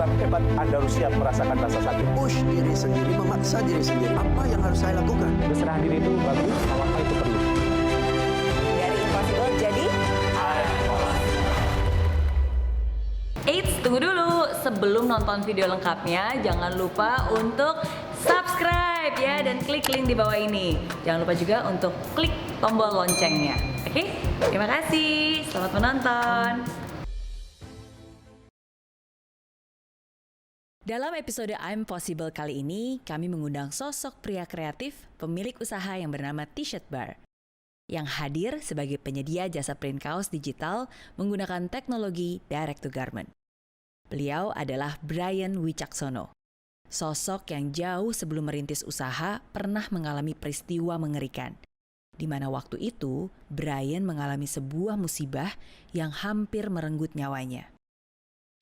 orang hebat, Anda harus siap merasakan rasa sakit. Push diri sendiri, memaksa diri sendiri. Apa yang harus saya lakukan? Berserah diri itu bagus, apa itu perlu. Dari impossible jadi Eits, tunggu dulu. Sebelum nonton video lengkapnya, jangan lupa untuk subscribe ya dan klik link di bawah ini. Jangan lupa juga untuk klik tombol loncengnya. Oke? Terima kasih. Selamat menonton. Dalam episode I'm Possible kali ini, kami mengundang sosok pria kreatif, pemilik usaha yang bernama T-Shirt Bar, yang hadir sebagai penyedia jasa print kaos digital menggunakan teknologi direct to garment. Beliau adalah Brian Wicaksono, sosok yang jauh sebelum merintis usaha pernah mengalami peristiwa mengerikan, di mana waktu itu Brian mengalami sebuah musibah yang hampir merenggut nyawanya.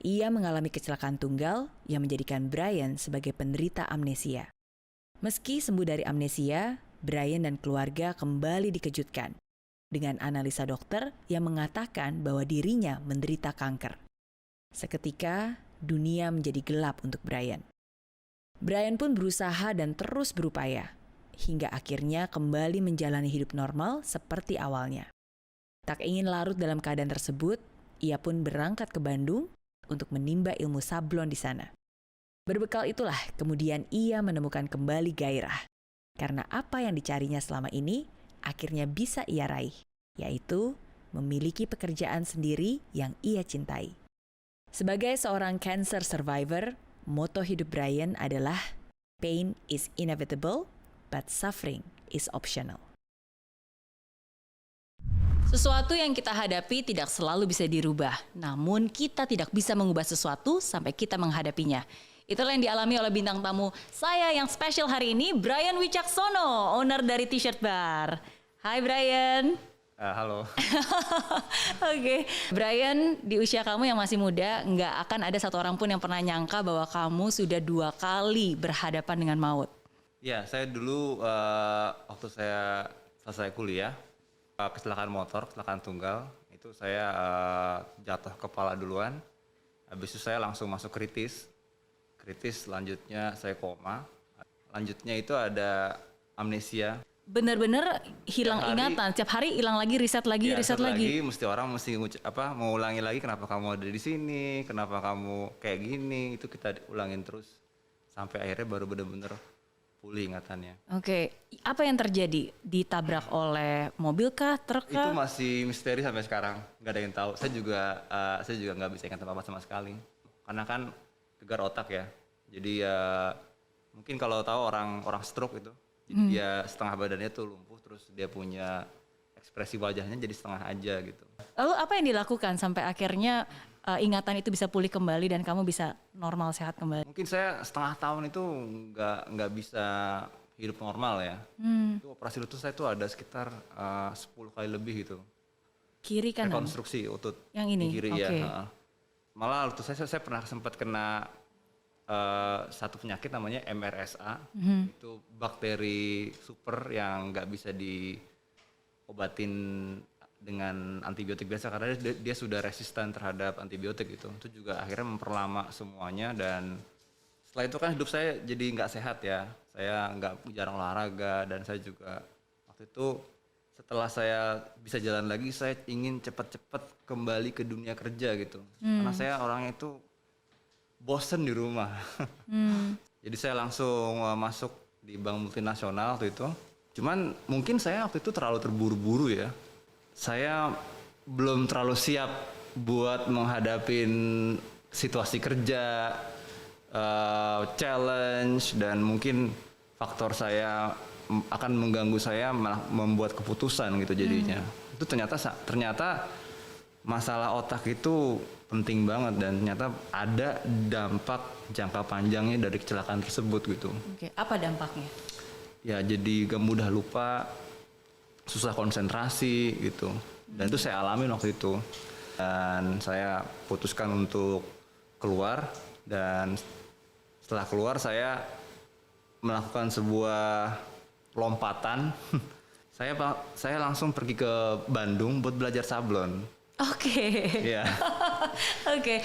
Ia mengalami kecelakaan tunggal yang menjadikan Brian sebagai penderita amnesia. Meski sembuh dari amnesia, Brian dan keluarga kembali dikejutkan dengan analisa dokter yang mengatakan bahwa dirinya menderita kanker. Seketika, dunia menjadi gelap untuk Brian. Brian pun berusaha dan terus berupaya, hingga akhirnya kembali menjalani hidup normal seperti awalnya. Tak ingin larut dalam keadaan tersebut, ia pun berangkat ke Bandung untuk menimba ilmu sablon di sana. Berbekal itulah kemudian ia menemukan kembali gairah, karena apa yang dicarinya selama ini akhirnya bisa ia raih, yaitu memiliki pekerjaan sendiri yang ia cintai. Sebagai seorang cancer survivor, moto hidup Brian adalah pain is inevitable, but suffering is optional. Sesuatu yang kita hadapi tidak selalu bisa dirubah, namun kita tidak bisa mengubah sesuatu sampai kita menghadapinya. Itulah yang dialami oleh bintang tamu saya yang spesial hari ini, Brian Wicaksono, owner dari T-Shirt Bar. Hai Brian. Halo. Oke. Brian, di usia kamu yang masih muda, nggak akan ada satu orang pun yang pernah nyangka bahwa kamu sudah 2 kali berhadapan dengan maut. Ya, saya dulu waktu saya selesai kuliah, kecelakaan tunggal, itu saya jatuh kepala duluan, habis itu saya langsung masuk kritis, selanjutnya saya koma, lanjutnya itu ada amnesia. Benar-benar hilang ingatan, setiap hari hilang lagi, riset lagi. Mesti orang mengulangi lagi kenapa kamu ada di sini, kenapa kamu kayak gini, itu kita ulangin terus sampai akhirnya baru benar-benar pulih ingatannya. Oke, apa yang terjadi? Ditabrak oleh mobil kah, truk kah? Itu masih misteri sampai sekarang, nggak ada yang tahu. Saya juga nggak bisa ingat apa-apa sama sekali, karena kan gegar otak ya. Jadi mungkin kalau tahu orang stroke itu. Jadi dia setengah badannya tuh lumpuh, terus dia punya ekspresi wajahnya jadi setengah aja gitu. Lalu apa yang dilakukan sampai akhirnya ingatan itu bisa pulih kembali dan kamu bisa normal, sehat kembali? Mungkin saya setengah tahun itu nggak bisa hidup normal ya. Itu operasi lutut saya tuh ada sekitar 10 kali lebih gitu. Kiri kanan? Rekonstruksi lutut. Yang ini? Kiri Okay. ya. Malah lutut saya pernah sempat kena satu penyakit namanya MRSA, itu bakteri super yang nggak bisa diobatin dengan antibiotik biasa karena dia sudah resisten terhadap antibiotik itu juga akhirnya memperlama semuanya. Dan setelah itu kan hidup saya jadi nggak sehat ya, saya jarang olahraga, dan saya juga waktu itu setelah saya bisa jalan lagi saya ingin cepat-cepat kembali ke dunia kerja gitu, karena saya orangnya itu bosen di rumah. Jadi saya langsung masuk di bank multinasional waktu itu. Cuman mungkin saya waktu itu terlalu terburu-buru ya. Saya belum terlalu siap buat menghadapin situasi kerja, challenge, dan mungkin faktor saya akan mengganggu saya membuat keputusan gitu jadinya. Itu ternyata masalah otak itu penting banget, dan ternyata ada dampak jangka panjangnya dari kecelakaan tersebut gitu. Oke, apa dampaknya? Ya jadi gak mudah lupa, susah konsentrasi gitu, dan itu saya alamin waktu itu. Dan saya putuskan untuk keluar, dan setelah keluar saya melakukan sebuah lompatan. Saya langsung pergi ke Bandung buat belajar sablon. Oke. Iya. Oke.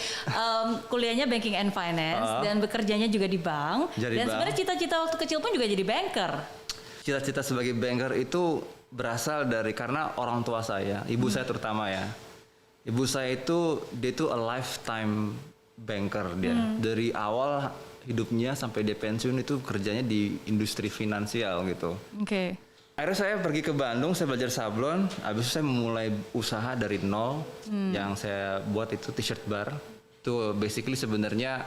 Kuliahnya banking and finance dan bekerjanya juga di bank. Jadi Dan bank. sebenarnya cita-cita waktu kecil pun juga jadi banker. Cita-cita sebagai banker itu berasal dari karena orang tua saya, ibu saya terutama ya. Ibu saya itu dia itu a lifetime banker dia. Dari awal hidupnya sampai dia pensiun itu kerjanya di industri finansial gitu. Oke. Akhirnya saya pergi ke Bandung, saya belajar sablon, habis itu saya memulai usaha dari nol. Yang saya buat itu t-shirt bar. Itu basically sebenarnya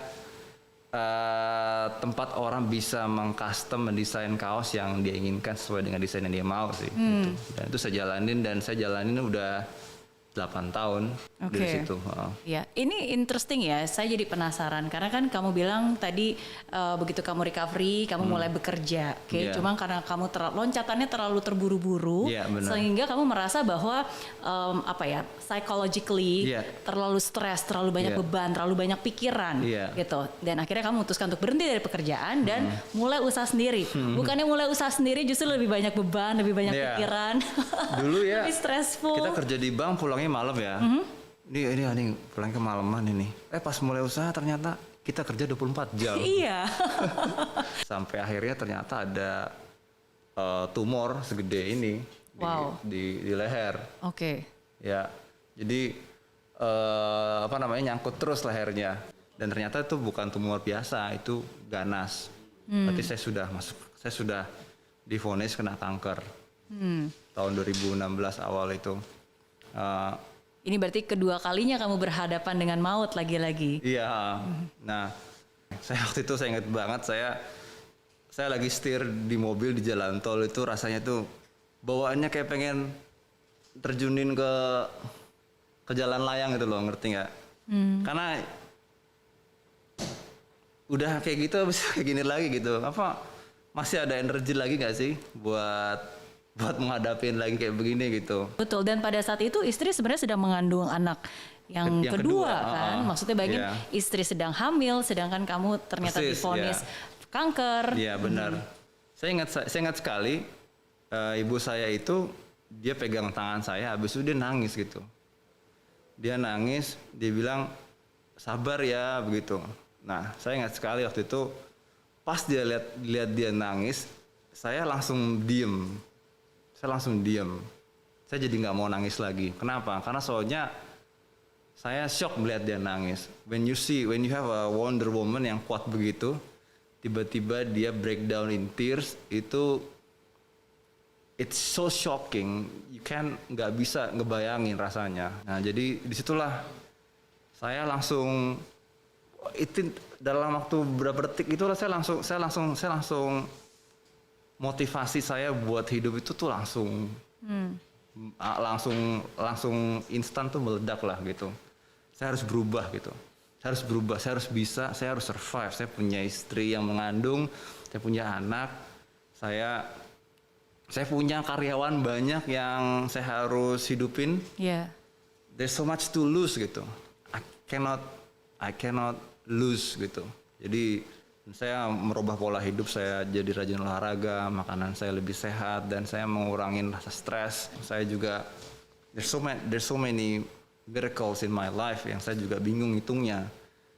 tempat orang bisa mengcustom, mendesain kaos yang dia inginkan sesuai dengan desain yang dia mau sih. Gitu. Dan itu saya jalanin udah 8 tahun dari Oke. situ. Ya, ini interesting ya. Saya jadi penasaran karena kan kamu bilang tadi begitu kamu recovery, kamu mulai bekerja, oke? Iya. Cuma karena kamu loncatannya terlalu terburu-buru, Iya, benar. sehingga kamu merasa bahwa psychologically Iya. terlalu stres, terlalu banyak Iya. beban, terlalu banyak pikiran, Iya. gitu. Dan akhirnya kamu memutuskan untuk berhenti dari pekerjaan dan mulai usaha sendiri. Bukannya mulai usaah sendiri justru lebih banyak beban, lebih banyak Iya. pikiran, Dulu ya lebih stressful. kita kerja di bank pulangnya malam ya. Ini pulang kemalaman ini. Pas mulai usaha ternyata kita kerja 24 jam. Iya. Sampai akhirnya ternyata ada tumor segede ini Wow. di leher. Oke. Ya. Jadi nyangkut terus lehernya. Dan ternyata itu bukan tumor biasa, itu ganas. Berarti saya sudah divonis kena kanker. Tahun 2016 awal itu. Ini berarti kedua kalinya kamu berhadapan dengan maut lagi-lagi. Iya. Nah, saya waktu itu saya ingat banget saya lagi setir di mobil di jalan tol itu rasanya tuh bawaannya kayak pengen terjunin ke jalan layang gitu loh, ngerti nggak? Karena udah kayak gitu habis kayak gini lagi gitu. Apa masih ada energi lagi nggak sih buat menghadapin lagi kayak begini gitu? Betul, dan pada saat itu istri sebenarnya sedang mengandung anak yang Yang kedua kedua, kan. Maksudnya bayangin iya. istri sedang hamil sedangkan kamu ternyata Persis, divonis iya. kanker. Iya benar. Saya ingat sekali ibu saya itu dia pegang tangan saya, habis itu dia nangis gitu. Dia nangis, dia bilang sabar ya begitu. Nah saya ingat sekali waktu itu pas dia lihat dia nangis, saya langsung diem. Saya jadi nggak mau nangis lagi. Kenapa? Karena soalnya saya shock melihat dia nangis. When you have a Wonder Woman yang kuat begitu, tiba-tiba dia breakdown in tears, itu it's so shocking. You nggak bisa ngebayangin rasanya. Nah jadi disitulah saya langsung itu dalam waktu beberapa detik itulah saya langsung motivasi saya buat hidup itu tuh langsung instan tuh meledak lah gitu. Saya harus berubah gitu. Saya harus bisa, saya harus survive. Saya punya istri yang mengandung, saya punya anak, saya punya karyawan banyak yang saya harus hidupin. Iya. There's so much to lose gitu. I cannot lose gitu. Jadi saya merubah pola hidup, saya jadi rajin olahraga, makanan saya lebih sehat, dan saya mengurangin rasa stres. Saya juga there's so many miracles in my life yang saya juga bingung hitungnya.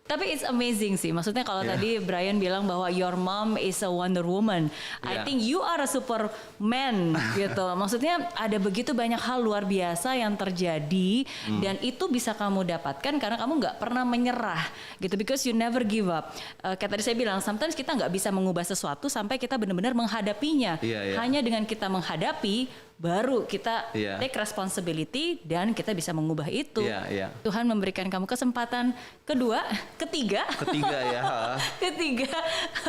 Tapi it's amazing sih. Maksudnya kalau Yeah. tadi Brian bilang bahwa your mom is a Wonder Woman. I Yeah. think you are a Superman gitu. Maksudnya ada begitu banyak hal luar biasa yang terjadi dan itu bisa kamu dapatkan karena kamu nggak pernah menyerah gitu. Because you never give up. Kayak tadi saya bilang, sometimes kita nggak bisa mengubah sesuatu sampai kita benar-benar menghadapinya. Yeah, yeah. Hanya dengan kita menghadapi baru kita Yeah. take responsibility dan kita bisa mengubah itu. Yeah, yeah. Tuhan memberikan kamu kesempatan ketiga, Ya. ketiga,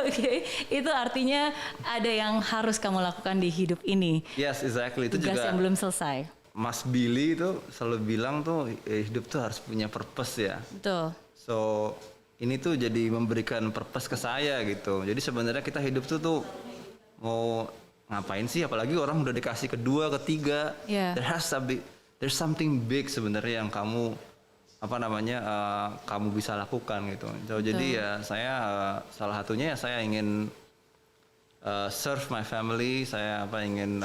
oke. Itu artinya ada yang harus kamu lakukan di hidup ini. Yes, exactly. Itu Tugas juga yang belum selesai. Mas Billy itu selalu bilang tuh hidup tuh harus punya purpose ya. Betul. So ini tuh jadi memberikan purpose ke saya gitu. Jadi sebenarnya kita hidup tuh mau ngapain sih? Apalagi orang udah dikasih kedua, ketiga. Yeah. There's something big sebenarnya yang kamu kamu bisa lakukan gitu. So, jadi ya saya salah satunya ya saya ingin serve my family. Saya ingin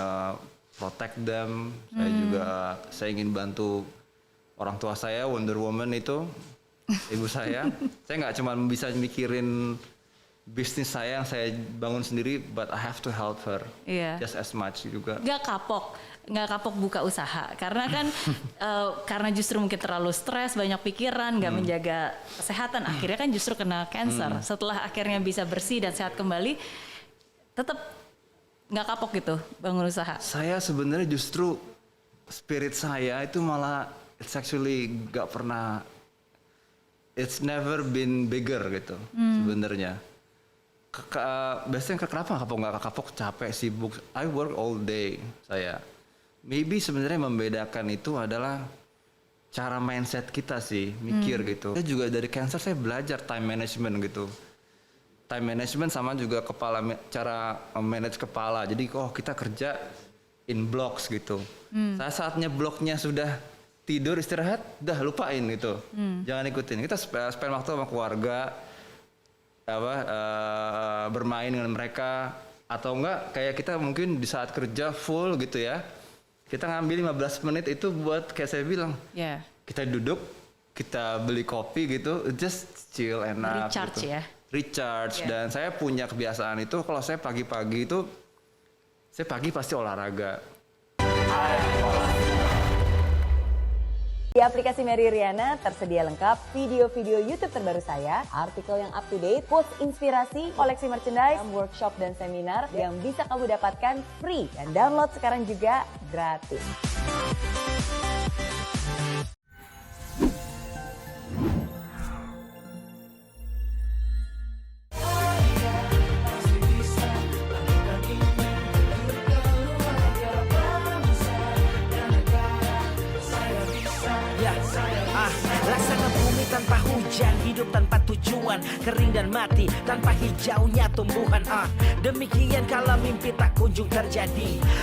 protect them. Saya ingin bantu orang tua saya Wonder Woman itu, ibu saya nggak cuma bisa mikirin bisnis saya yang saya bangun sendiri, but I have to help her just as much juga. Nggak kapok buka usaha karena kan karena justru mungkin terlalu stres, banyak pikiran, nggak menjaga kesehatan, akhirnya kan justru kena cancer. Setelah akhirnya bisa bersih dan sehat kembali, tetap nggak kapok gitu bangun usaha. Saya sebenarnya justru spirit saya itu malah it's actually nggak pernah, it's never been bigger gitu sebenarnya. Biasanya kenapa nggak kapok, capek, sibuk. I work all day saya. Maybe sebenarnya membedakan itu adalah cara mindset kita sih, mikir gitu. Saya juga dari cancer saya belajar time management gitu. Time management sama juga cara manage kepala. Jadi kita kerja in blocks gitu. Saatnya bloknya sudah tidur istirahat, dah lupain gitu. Jangan ikutin. Kita spend waktu sama keluarga, bermain dengan mereka, atau enggak kayak kita mungkin di saat kerja full gitu ya, kita ngambil 15 menit itu buat kayak saya bilang, kita duduk, kita beli kopi gitu, just chill, enak Recharge gitu. Recharge. Dan saya punya kebiasaan itu, kalau saya pagi-pagi itu, saya pagi pasti olahraga. Di aplikasi Mary Riana tersedia lengkap video-video YouTube terbaru saya, artikel yang up to date, quotes inspirasi, koleksi merchandise, workshop dan seminar yang bisa kamu dapatkan free dan download sekarang juga gratis. Laksana bumi tanpa hujan, hidup tanpa tujuan, kering dan mati tanpa hijaunya tumbuhan. Demikian kalau mimpi tak kunjung terjadi,